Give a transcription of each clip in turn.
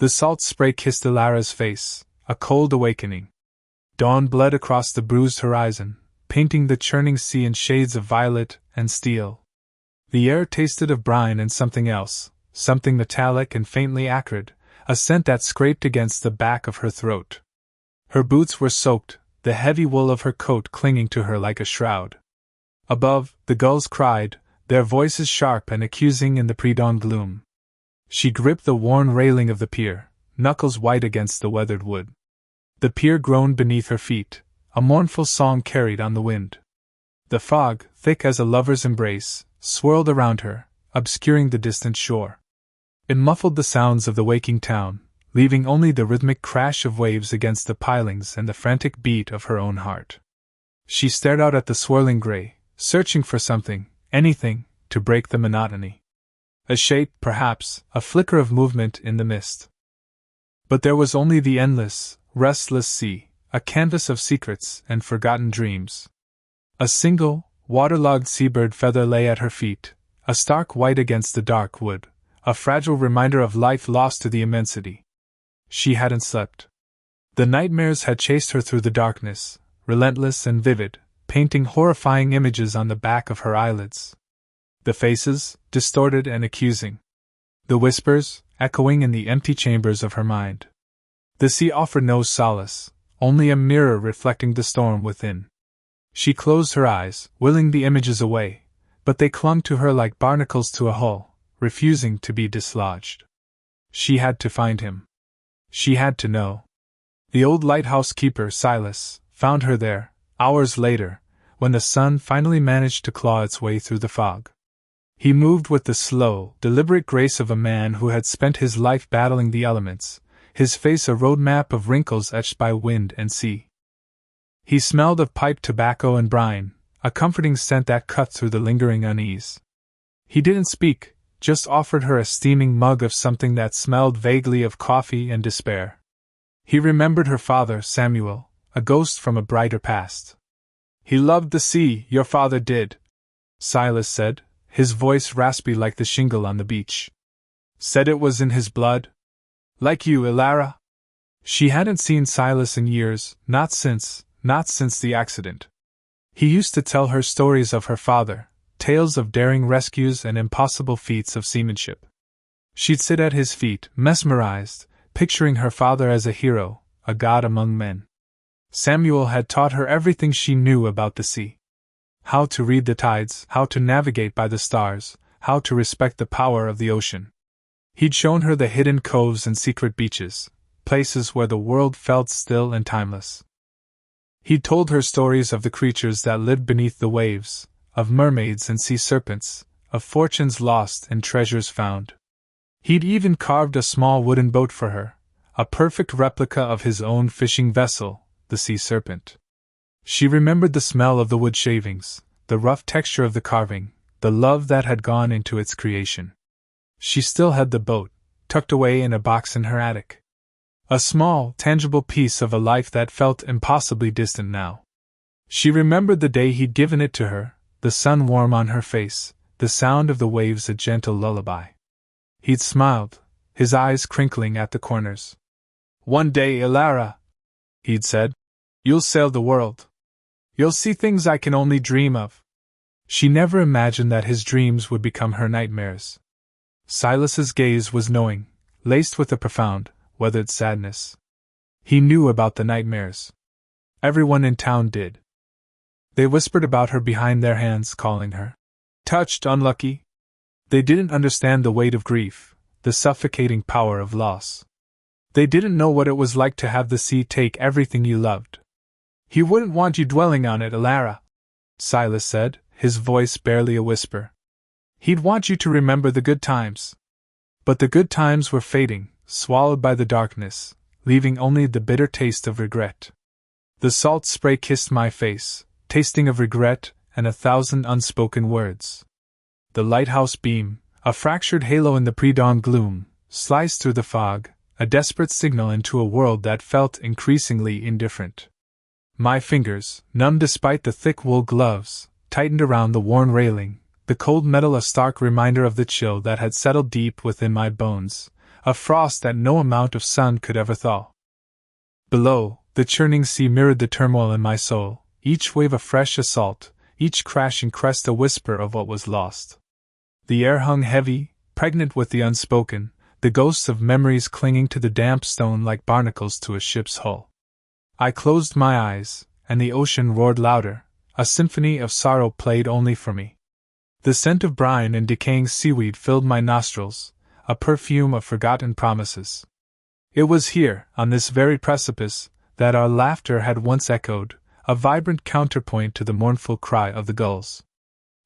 The salt spray kissed Ilara's face, a cold awakening. Dawn bled across the bruised horizon, painting the churning sea in shades of violet and steel. The air tasted of brine and something else, something metallic and faintly acrid, a scent that scraped against the back of her throat. Her boots were soaked, the heavy wool of her coat clinging to her like a shroud. Above, the gulls cried, their voices sharp and accusing in the pre-dawn gloom. She gripped the worn railing of the pier, knuckles white against the weathered wood. The pier groaned beneath her feet, a mournful song carried on the wind. The fog, thick as a lover's embrace, swirled around her, obscuring the distant shore. It muffled the sounds of the waking town, leaving only the rhythmic crash of waves against the pilings and the frantic beat of her own heart. She stared out at the swirling gray, searching for something, anything, to break the monotony. A shape, perhaps, a flicker of movement in the mist. But there was only the endless, restless sea, a canvas of secrets and forgotten dreams. A single, waterlogged seabird feather lay at her feet, a stark white against the dark wood, a fragile reminder of life lost to the immensity. She hadn't slept. The nightmares had chased her through the darkness, relentless and vivid, painting horrifying images on the back of her eyelids. The faces, distorted and accusing. The whispers, echoing in the empty chambers of her mind. The sea offered no solace, only a mirror reflecting the storm within. She closed her eyes, willing the images away, but they clung to her like barnacles to a hull, refusing to be dislodged. She had to find him. She had to know. The old lighthouse keeper, Silas, found her there, hours later, when the sun finally managed to claw its way through the fog. He moved with the slow, deliberate grace of a man who had spent his life battling the elements, his face a road map of wrinkles etched by wind and sea. He smelled of pipe tobacco and brine, a comforting scent that cut through the lingering unease. He didn't speak, just offered her a steaming mug of something that smelled vaguely of coffee and despair. He remembered her father, Samuel, a ghost from a brighter past. "He loved the sea, your father did," Silas said, his voice raspy like the shingle on the beach. "Said it was in his blood? Like you, Ilara?" She hadn't seen Silas in years, not since the accident. He used to tell her stories of her father, tales of daring rescues and impossible feats of seamanship. She'd sit at his feet, mesmerized, picturing her father as a hero, a god among men. Samuel had taught her everything she knew about the sea. How to read the tides, how to navigate by the stars, how to respect the power of the ocean. He'd shown her the hidden coves and secret beaches, places where the world felt still and timeless. He'd told her stories of the creatures that lived beneath the waves, of mermaids and sea serpents, of fortunes lost and treasures found. He'd even carved a small wooden boat for her, a perfect replica of his own fishing vessel, the Sea Serpent. She remembered the smell of the wood shavings, the rough texture of the carving, the love that had gone into its creation. She still had the boat, tucked away in a box in her attic. A small, tangible piece of a life that felt impossibly distant now. She remembered the day he'd given it to her, the sun warm on her face, the sound of the waves a gentle lullaby. He'd smiled, his eyes crinkling at the corners. "One day, Ilara," he'd said, "you'll sail the world. You'll see things I can only dream of." She never imagined that his dreams would become her nightmares. Silas's gaze was knowing, laced with a profound, weathered sadness. He knew about the nightmares. Everyone in town did. They whispered about her behind their hands, calling her touched unlucky. They didn't understand the weight of grief, the suffocating power of loss. They didn't know what it was like to have the sea take everything you loved. "He wouldn't want you dwelling on it, Ilara," Silas said, his voice barely a whisper. "He'd want you to remember the good times." But the good times were fading, swallowed by the darkness, leaving only the bitter taste of regret. The salt spray kissed my face, tasting of regret and 1,000 unspoken words. The lighthouse beam, a fractured halo in the pre-dawn gloom, sliced through the fog, a desperate signal into a world that felt increasingly indifferent. My fingers, numb despite the thick wool gloves, tightened around the worn railing, the cold metal a stark reminder of the chill that had settled deep within my bones, a frost that no amount of sun could ever thaw. Below, the churning sea mirrored the turmoil in my soul, each wave a fresh assault, each crashing crest a whisper of what was lost. The air hung heavy, pregnant with the unspoken, the ghosts of memories clinging to the damp stone like barnacles to a ship's hull. I closed my eyes, and the ocean roared louder, a symphony of sorrow played only for me. The scent of brine and decaying seaweed filled my nostrils, a perfume of forgotten promises. It was here, on this very precipice, that our laughter had once echoed, a vibrant counterpoint to the mournful cry of the gulls.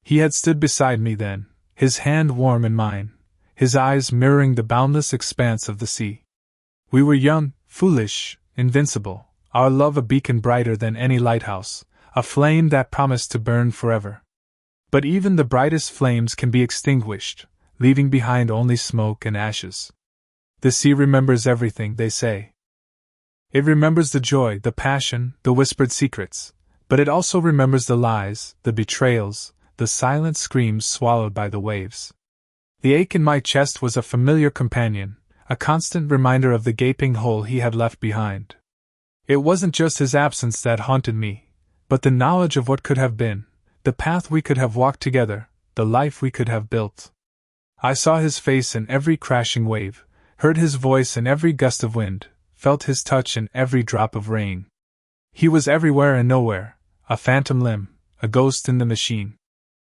He had stood beside me then, his hand warm in mine, his eyes mirroring the boundless expanse of the sea. We were young, foolish, invincible, our love a beacon brighter than any lighthouse, a flame that promised to burn forever. But even the brightest flames can be extinguished, leaving behind only smoke and ashes. The sea remembers everything, they say. It remembers the joy, the passion, the whispered secrets, but it also remembers the lies, the betrayals, the silent screams swallowed by the waves. The ache in my chest was a familiar companion, a constant reminder of the gaping hole he had left behind. It wasn't just his absence that haunted me, but the knowledge of what could have been, the path we could have walked together, the life we could have built. I saw his face in every crashing wave, heard his voice in every gust of wind, felt his touch in every drop of rain. He was everywhere and nowhere, a phantom limb, a ghost in the machine.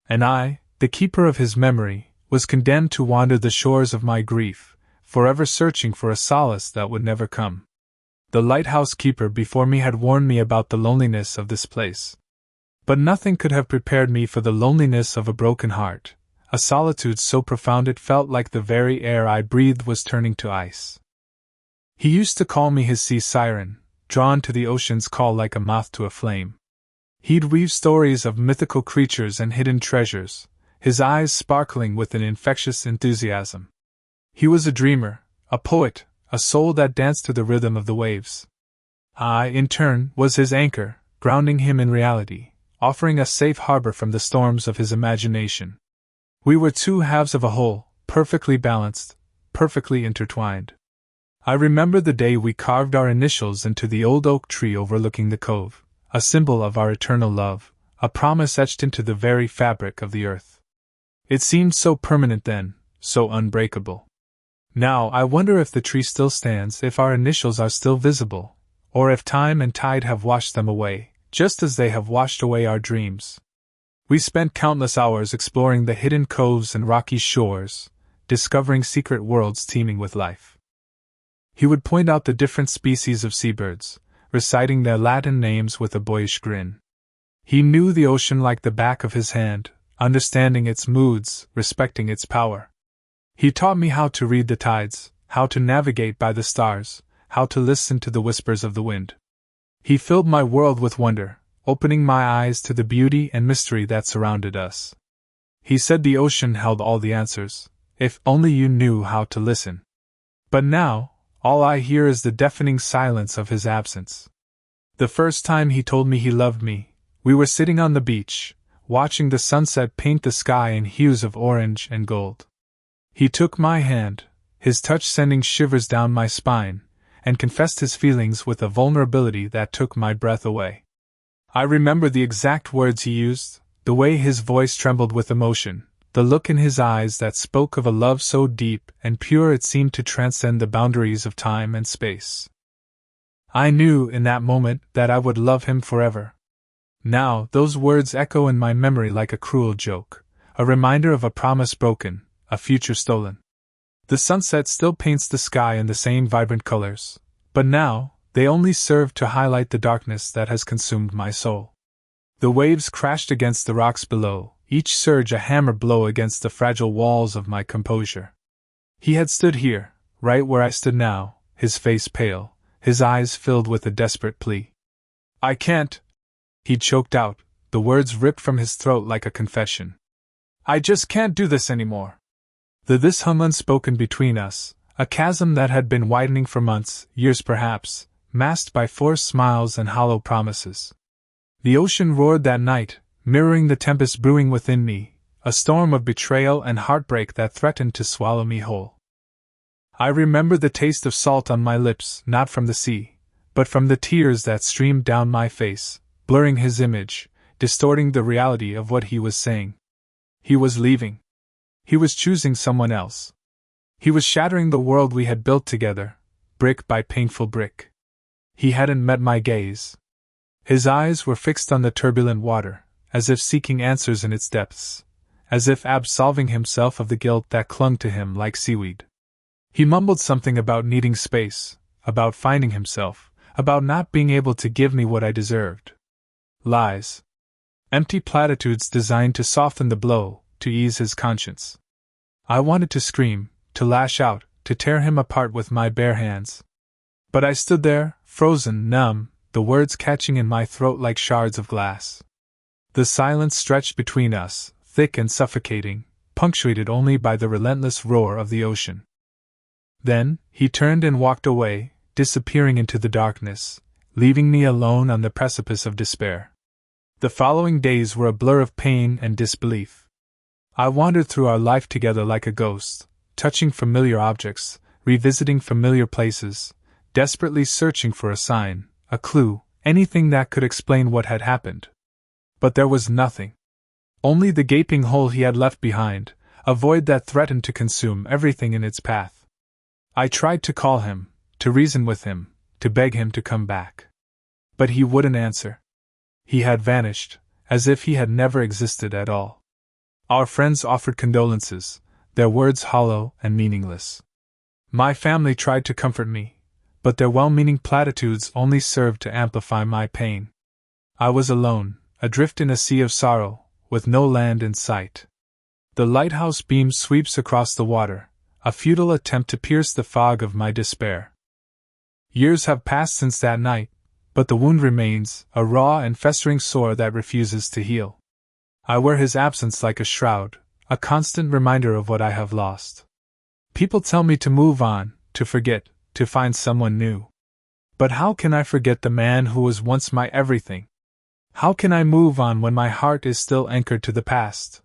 And I, the keeper of his memory, was condemned to wander the shores of my grief, forever searching for a solace that would never come. The lighthouse keeper before me had warned me about the loneliness of this place. But nothing could have prepared me for the loneliness of a broken heart, a solitude so profound it felt like the very air I breathed was turning to ice. He used to call me his sea siren, drawn to the ocean's call like a moth to a flame. He'd weave stories of mythical creatures and hidden treasures, his eyes sparkling with an infectious enthusiasm. He was a dreamer, a poet, a soul that danced to the rhythm of the waves. I, in turn, was his anchor, grounding him in reality, offering a safe harbor from the storms of his imagination. We were two halves of a whole, perfectly balanced, perfectly intertwined. I remember the day we carved our initials into the old oak tree overlooking the cove, a symbol of our eternal love, a promise etched into the very fabric of the earth. It seemed so permanent then, so unbreakable. Now I wonder if the tree still stands, if our initials are still visible, or if time and tide have washed them away, just as they have washed away our dreams. We spent countless hours exploring the hidden coves and rocky shores, discovering secret worlds teeming with life. He would point out the different species of seabirds, reciting their Latin names with a boyish grin. He knew the ocean like the back of his hand, understanding its moods, respecting its power. He taught me how to read the tides, how to navigate by the stars, how to listen to the whispers of the wind. He filled my world with wonder, opening my eyes to the beauty and mystery that surrounded us. He said the ocean held all the answers, if only you knew how to listen. But now, all I hear is the deafening silence of his absence. The first time he told me he loved me, we were sitting on the beach, watching the sunset paint the sky in hues of orange and gold. He took my hand, his touch sending shivers down my spine, and confessed his feelings with a vulnerability that took my breath away. I remember the exact words he used, the way his voice trembled with emotion, the look in his eyes that spoke of a love so deep and pure it seemed to transcend the boundaries of time and space. I knew in that moment that I would love him forever. Now, those words echo in my memory like a cruel joke, a reminder of a promise broken, a future stolen. The sunset still paints the sky in the same vibrant colors, but now, they only serve to highlight the darkness that has consumed my soul. The waves crashed against the rocks below, each surge a hammer blow against the fragile walls of my composure. He had stood here, right where I stood now, his face pale, his eyes filled with a desperate plea. "I can't," he choked out, the words ripped from his throat like a confession. "I just can't do this anymore." This hung unspoken between us, a chasm that had been widening for months, years perhaps, masked by forced smiles and hollow promises. The ocean roared that night, mirroring the tempest brewing within me, a storm of betrayal and heartbreak that threatened to swallow me whole. I remember the taste of salt on my lips, not from the sea, but from the tears that streamed down my face, blurring his image, distorting the reality of what he was saying. He was leaving. He was choosing someone else. He was shattering the world we had built together, brick by painful brick. He hadn't met my gaze. His eyes were fixed on the turbulent water, as if seeking answers in its depths, as if absolving himself of the guilt that clung to him like seaweed. He mumbled something about needing space, about finding himself, about not being able to give me what I deserved. Lies. Empty platitudes designed to soften the blow, to ease his conscience. I wanted to scream, to lash out, to tear him apart with my bare hands. But I stood there, frozen, numb, the words catching in my throat like shards of glass. The silence stretched between us, thick and suffocating, punctuated only by the relentless roar of the ocean. Then, he turned and walked away, disappearing into the darkness, leaving me alone on the precipice of despair. The following days were a blur of pain and disbelief. I wandered through our life together like a ghost, touching familiar objects, revisiting familiar places, desperately searching for a sign, a clue, anything that could explain what had happened. But there was nothing. Only the gaping hole he had left behind, a void that threatened to consume everything in its path. I tried to call him, to reason with him, to beg him to come back. But he wouldn't answer. He had vanished, as if he had never existed at all. Our friends offered condolences, their words hollow and meaningless. My family tried to comfort me, but their well-meaning platitudes only served to amplify my pain. I was alone, adrift in a sea of sorrow, with no land in sight. The lighthouse beam sweeps across the water, a futile attempt to pierce the fog of my despair. Years have passed since that night, but the wound remains, a raw and festering sore that refuses to heal. I wear his absence like a shroud, a constant reminder of what I have lost. People tell me to move on, to forget, to find someone new. But how can I forget the man who was once my everything? How can I move on when my heart is still anchored to the past?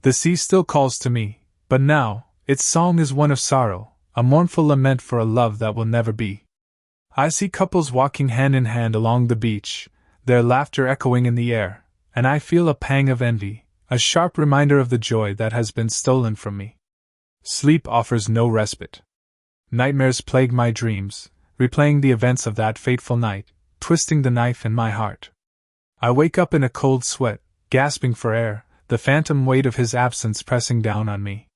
The sea still calls to me, but now, its song is one of sorrow, a mournful lament for a love that will never be. I see couples walking hand in hand along the beach, their laughter echoing in the air, and I feel a pang of envy, a sharp reminder of the joy that has been stolen from me. Sleep offers no respite. Nightmares plague my dreams, replaying the events of that fateful night, twisting the knife in my heart. I wake up in a cold sweat, gasping for air, the phantom weight of his absence pressing down on me.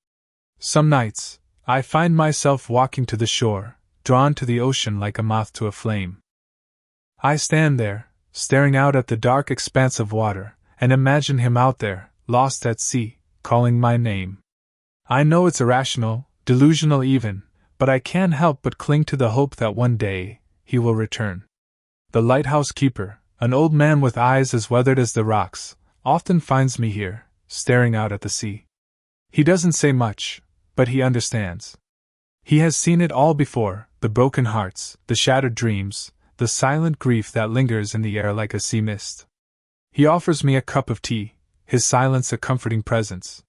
Some nights, I find myself walking to the shore, drawn to the ocean like a moth to a flame. I stand there, staring out at the dark expanse of water, and imagine him out there, lost at sea, calling my name. I know it's irrational, delusional even, but I can't help but cling to the hope that one day, he will return. The lighthouse keeper, an old man with eyes as weathered as the rocks, often finds me here, staring out at the sea. He doesn't say much, but he understands. He has seen it all before, the broken hearts, the shattered dreams, the silent grief that lingers in the air like a sea mist. He offers me a cup of tea, his silence a comforting presence.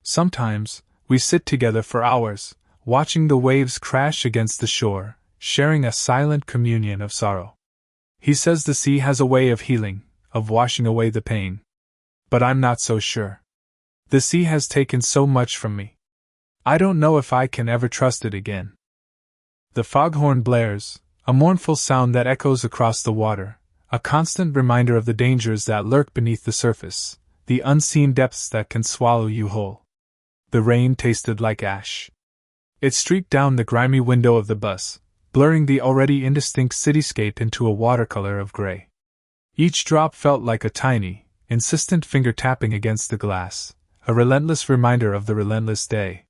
Sometimes, we sit together for hours, watching the waves crash against the shore, sharing a silent communion of sorrow. He says the sea has a way of healing, of washing away the pain. But I'm not so sure. The sea has taken so much from me. I don't know if I can ever trust it again. The foghorn blares, a mournful sound that echoes across the water, a constant reminder of the dangers that lurk beneath the surface, the unseen depths that can swallow you whole. The rain tasted like ash. It streaked down the grimy window of the bus, blurring the already indistinct cityscape into a watercolor of gray. Each drop felt like a tiny, insistent finger tapping against the glass, a relentless reminder of the relentless day.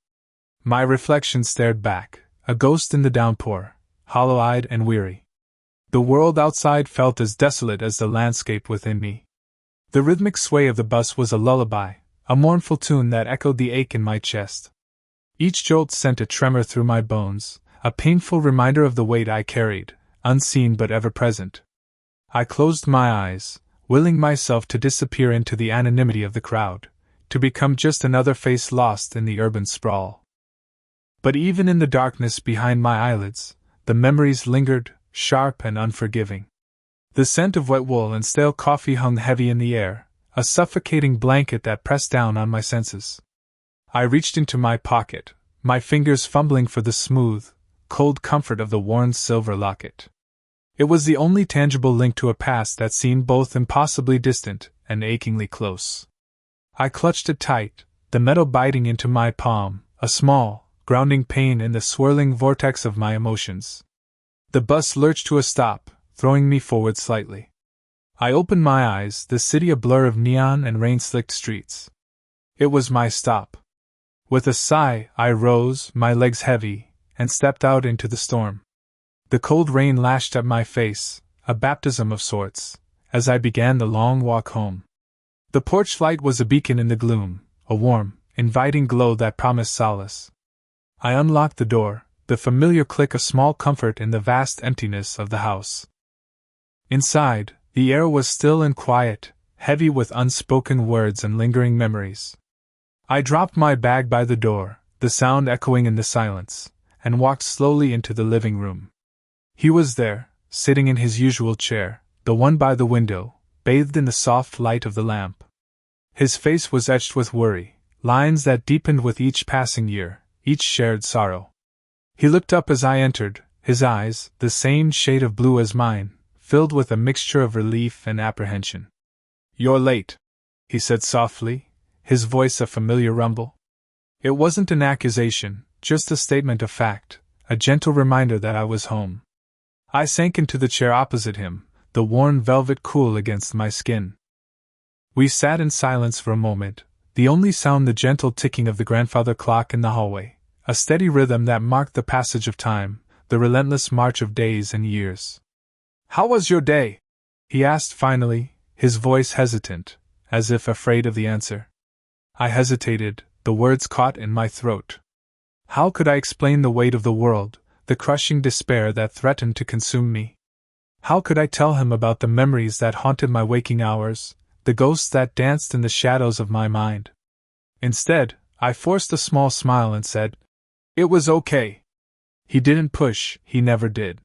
My reflection stared back, a ghost in the downpour, hollow-eyed and weary. The world outside felt as desolate as the landscape within me. The rhythmic sway of the bus was a lullaby, a mournful tune that echoed the ache in my chest. Each jolt sent a tremor through my bones, a painful reminder of the weight I carried, unseen but ever present. I closed my eyes, willing myself to disappear into the anonymity of the crowd, to become just another face lost in the urban sprawl. But even in the darkness behind my eyelids, the memories lingered, sharp and unforgiving. The scent of wet wool and stale coffee hung heavy in the air, a suffocating blanket that pressed down on my senses. I reached into my pocket, my fingers fumbling for the smooth, cold comfort of the worn silver locket. It was the only tangible link to a past that seemed both impossibly distant and achingly close. I clutched it tight, the metal biting into my palm, a small, grounding pain in the swirling vortex of my emotions. The bus lurched to a stop, throwing me forward slightly. I opened my eyes, the city a blur of neon and rain-slicked streets. It was my stop. With a sigh, I rose, my legs heavy, and stepped out into the storm. The cold rain lashed at my face, a baptism of sorts, as I began the long walk home. The porch light was a beacon in the gloom, a warm, inviting glow that promised solace. I unlocked the door, the familiar click a small comfort in the vast emptiness of the house. Inside, the air was still and quiet, heavy with unspoken words and lingering memories. I dropped my bag by the door, the sound echoing in the silence, and walked slowly into the living room. He was there, sitting in his usual chair, the one by the window, bathed in the soft light of the lamp. His face was etched with worry, lines that deepened with each passing year, each shared sorrow. He looked up as I entered, his eyes, the same shade of blue as mine, filled with a mixture of relief and apprehension. "You're late," he said softly, his voice a familiar rumble. It wasn't an accusation, just a statement of fact, a gentle reminder that I was home. I sank into the chair opposite him, the worn velvet cool against my skin. We sat in silence for a moment, the only sound the gentle ticking of the grandfather clock in the hallway, a steady rhythm that marked the passage of time, the relentless march of days and years. "How was your day?" he asked finally, his voice hesitant, as if afraid of the answer. I hesitated, the words caught in my throat. How could I explain the weight of the world, the crushing despair that threatened to consume me? How could I tell him about the memories that haunted my waking hours, the ghosts that danced in the shadows of my mind? Instead, I forced a small smile and said, "It was okay." He didn't push, he never did.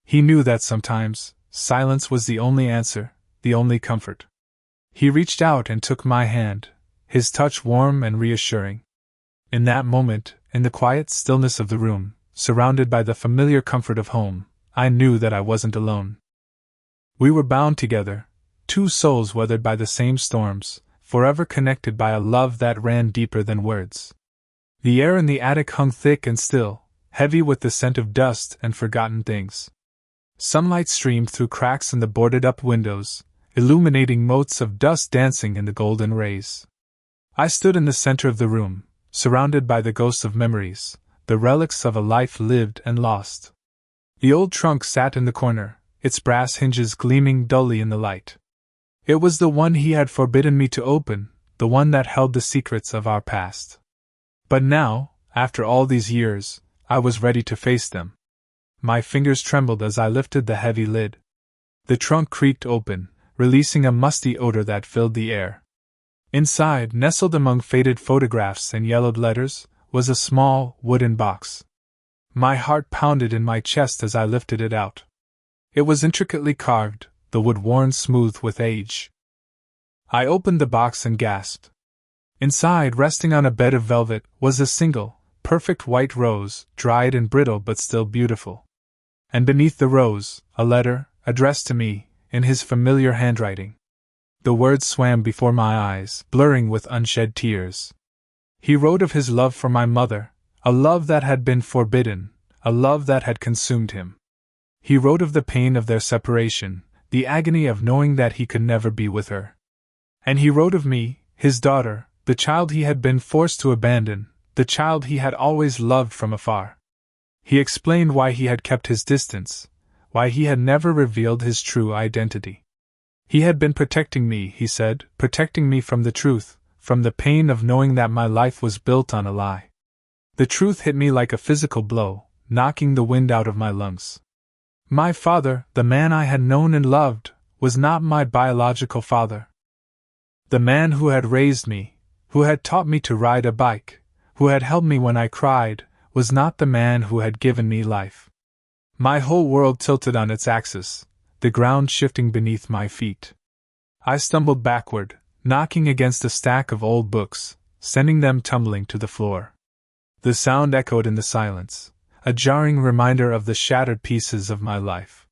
He knew that sometimes, silence was the only answer, the only comfort. He reached out and took my hand, his touch warm and reassuring. In that moment, in the quiet stillness of the room, surrounded by the familiar comfort of home, I knew that I wasn't alone. We were bound together, two souls weathered by the same storms, forever connected by a love that ran deeper than words. The air in the attic hung thick and still, heavy with the scent of dust and forgotten things. Sunlight streamed through cracks in the boarded-up windows, illuminating motes of dust dancing in the golden rays. I stood in the center of the room, surrounded by the ghosts of memories, the relics of a life lived and lost. The old trunk sat in the corner, its brass hinges gleaming dully in the light. It was the one he had forbidden me to open, the one that held the secrets of our past. But now, after all these years, I was ready to face them. My fingers trembled as I lifted the heavy lid. The trunk creaked open, releasing a musty odor that filled the air. Inside, nestled among faded photographs and yellowed letters, was a small, wooden box. My heart pounded in my chest as I lifted it out. It was intricately carved, the wood worn smooth with age. I opened the box and gasped. Inside, resting on a bed of velvet, was a single, perfect white rose, dried and brittle but still beautiful. And beneath the rose, a letter, addressed to me, in his familiar handwriting. The words swam before my eyes, blurring with unshed tears. He wrote of his love for my mother, a love that had been forbidden, a love that had consumed him. He wrote of the pain of their separation, the agony of knowing that he could never be with her. And he wrote of me, his daughter, the child he had been forced to abandon, the child he had always loved from afar. He explained why he had kept his distance, why he had never revealed his true identity. He had been protecting me, he said, protecting me from the truth, from the pain of knowing that my life was built on a lie. The truth hit me like a physical blow, knocking the wind out of my lungs. My father, the man I had known and loved, was not my biological father. The man who had raised me, who had taught me to ride a bike, who had held me when I cried, was not the man who had given me life. My whole world tilted on its axis, the ground shifting beneath my feet. I stumbled backward, knocking against a stack of old books, sending them tumbling to the floor. The sound echoed in the silence, a jarring reminder of the shattered pieces of my life.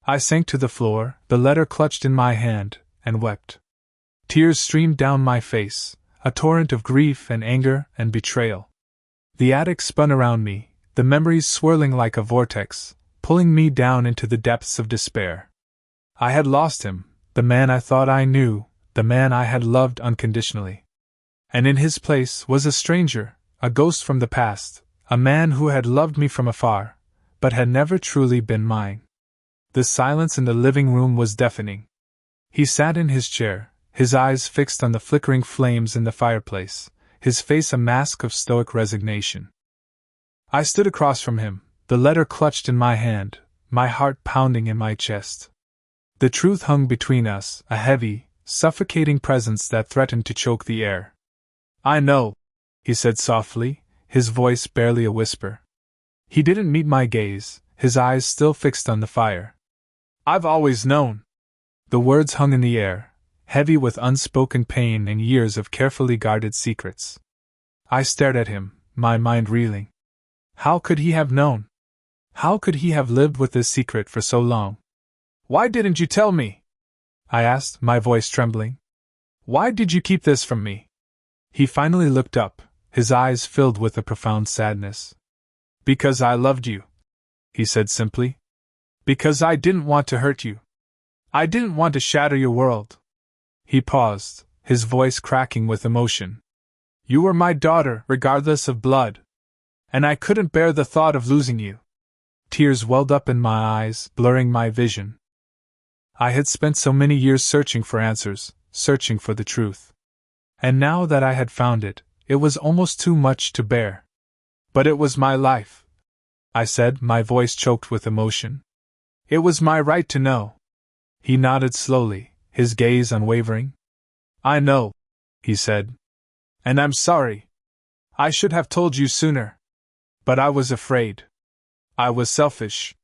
I sank to the floor, the letter clutched in my hand, and wept. Tears streamed down my face, a torrent of grief and anger and betrayal. The attic spun around me, the memories swirling like a vortex, pulling me down into the depths of despair. I had lost him, the man I thought I knew, the man I had loved unconditionally. And in his place was a stranger, a ghost from the past, a man who had loved me from afar, but had never truly been mine. The silence in the living room was deafening. He sat in his chair, his eyes fixed on the flickering flames in the fireplace, his face a mask of stoic resignation. I stood across from him, the letter clutched in my hand, my heart pounding in my chest. The truth hung between us, a heavy, suffocating presence that threatened to choke the air. "I know," he said softly, his voice barely a whisper. He didn't meet my gaze, his eyes still fixed on the fire. "I've always known." The words hung in the air, heavy with unspoken pain and years of carefully guarded secrets. I stared at him, my mind reeling. How could he have known? How could he have lived with this secret for so long? "Why didn't you tell me?" I asked, my voice trembling. "Why did you keep this from me?" He finally looked up, his eyes filled with a profound sadness. "Because I loved you," he said simply. "Because I didn't want to hurt you. I didn't want to shatter your world." He paused, his voice cracking with emotion. "You were my daughter, regardless of blood. And I couldn't bear the thought of losing you." Tears welled up in my eyes, blurring my vision. I had spent so many years searching for answers, searching for the truth. And now that I had found it, it was almost too much to bear. "But it was my life," I said, my voice choked with emotion. "It was my right to know." He nodded slowly, his gaze unwavering. "I know," he said. "And I'm sorry. I should have told you sooner. But I was afraid. I was selfish."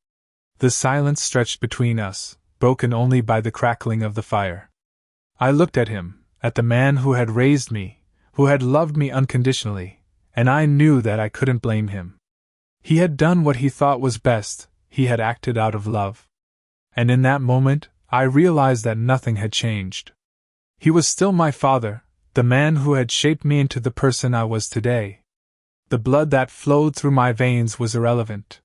The silence stretched between us, broken only by the crackling of the fire. I looked at him, at the man who had raised me, who had loved me unconditionally, and I knew that I couldn't blame him. He had done what he thought was best, he had acted out of love. And in that moment, I realized that nothing had changed. He was still my father, the man who had shaped me into the person I was today. The blood that flowed through my veins was irrelevant.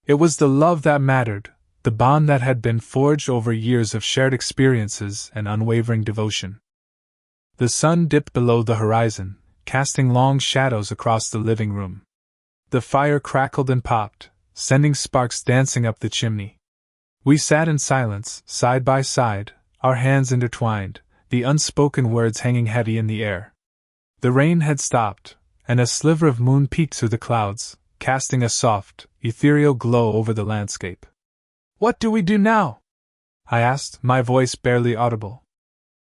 It was the love that mattered, the bond that had been forged over years of shared experiences and unwavering devotion. The sun dipped below the horizon, casting long shadows across the living room. The fire crackled and popped, sending sparks dancing up the chimney. We sat in silence, side by side, our hands intertwined, the unspoken words hanging heavy in the air. The rain had stopped, and a sliver of moon peeked through the clouds, casting a soft, ethereal glow over the landscape. "What do we do now?" I asked, my voice barely audible.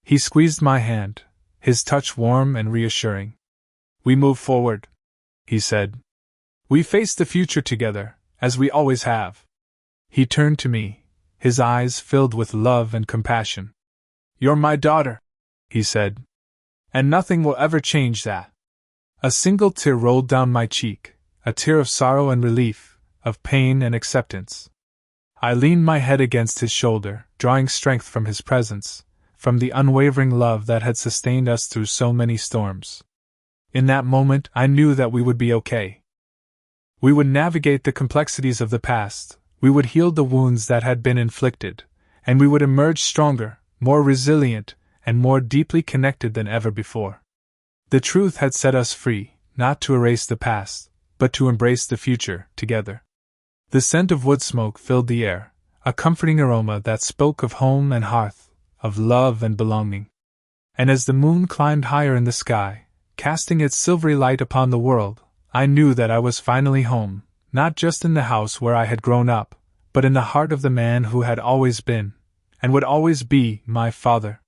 He squeezed my hand, his touch warm and reassuring. "We move forward," he said. "We face the future together, as we always have." He turned to me, his eyes filled with love and compassion. "You're my daughter," he said. "And nothing will ever change that." A single tear rolled down my cheek, a tear of sorrow and relief, of pain and acceptance. I leaned my head against his shoulder, drawing strength from his presence, from the unwavering love that had sustained us through so many storms. In that moment, I knew that we would be okay. We would navigate the complexities of the past, we would heal the wounds that had been inflicted, and we would emerge stronger, more resilient, and more deeply connected than ever before. The truth had set us free, not to erase the past, but to embrace the future, together. The scent of wood smoke filled the air, a comforting aroma that spoke of home and hearth, of love and belonging. And as the moon climbed higher in the sky, casting its silvery light upon the world, I knew that I was finally home, not just in the house where I had grown up, but in the heart of the man who had always been, and would always be, my father.